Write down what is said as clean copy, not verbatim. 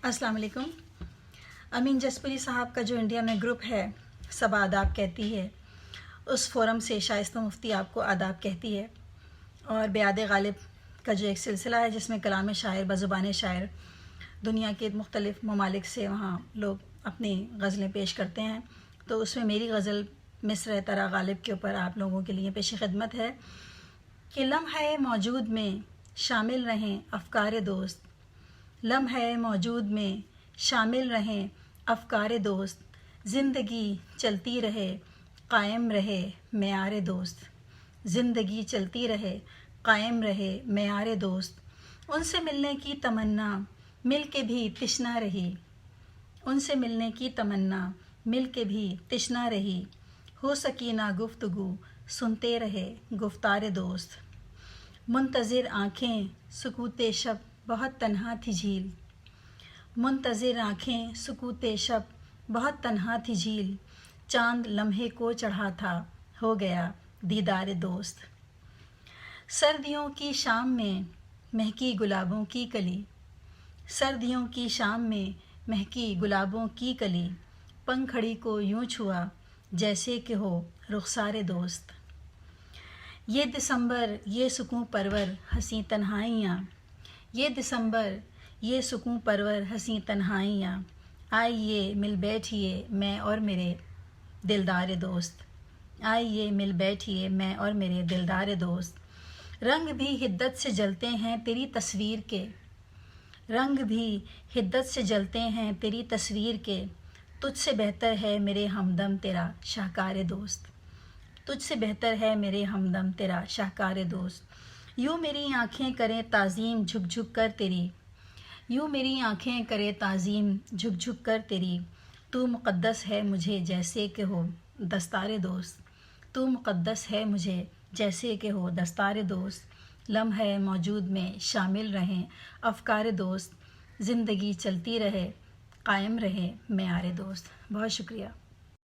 अस्सलाम वालेकुम। अमीन जसपुरी साहब का जो इंडिया में ग्रुप है सब आदाब कहती है, उस फोरम से शाइस्ता मुफ्ती आपको आदाब कहती है। और बेयाद गालिब का जो एक सिलसिला है जिसमें कलाम शायर बज़ुबान शायर दुनिया के मुख्तलिफ़ ममालिक से वहाँ लोग अपनी गज़लें पेश करते हैं, तो उसमें मेरी गज़ल मिस्र तरा गालिब के ऊपर आप लोगों के लिए पेश खिदमत है कि लम्हे मौजूद में शामिल रहें अफ़कार दोस्त, लम्हे मौजूद में शामिल रहें अफ़कार दोस्त, ज़िंदगी चलती रहे कायम रहे मेयार दोस्त, ज़िंदगी चलती रहे कायम रहे मेयार दोस्त। उनसे मिलने की तमन्ना मिल के भी तिश्ना रही, उनसे मिलने की तमन्ना मिल के भी तिश्ना रही, हो सकी ना गुफ्तगू सुनते रहे गुफ्तार दोस्त। मुंतज़िर आँखें सुकूते शब बहुत तन्हा थी झील, मुंतज़िर आँखें सुकूते शब बहुत तन्हा थी झील, चाँद लम्हे को चढ़ा था हो गया दीदार दोस्त। सर्दियों की शाम में महकी गुलाबों की कली, सर्दियों की शाम में महकी गुलाबों की कली, पंखड़ी को यूं छुआ जैसे कि हो रुखसार दोस्त। ये दिसंबर ये सुकून परवर हंसी तन्हाइयाँ, ये दिसंबर ये सुकून परवर हंसी तन्हाइयाँ, आइए मिल बैठिए मैं और मेरे दिलदार दोस्त, आइए मिल बैठिए मैं और मेरे दिलदार दोस्त। रंग भी हिद्दत से जलते हैं तेरी तस्वीर के, रंग भी हिद्दत से जलते हैं तेरी तस्वीर के, तुझसे बेहतर है मेरे हमदम तेरा शाहकार दोस्त, तुझसे बेहतर है मेरे हमदम तेरा शाहकार दोस्त। यूँ मेरी आँखें करें ताज़ीम झुक झुक कर तेरी, यूँ मेरी आँखें करें ताज़ीम झुक झुक कर तेरी, तू मुक़द्दस है मुझे जैसे कि हो दस्तार दोस्त, तू मुक़द्दस है मुझे जैसे कि हो दस्तार दोस्त। लम्हे मौजूद में शामिल रहें अफ़कार दोस्त, ज़िंदगी चलती रहे कायम रहे मेयार दोस्त। बहुत शुक्रिया।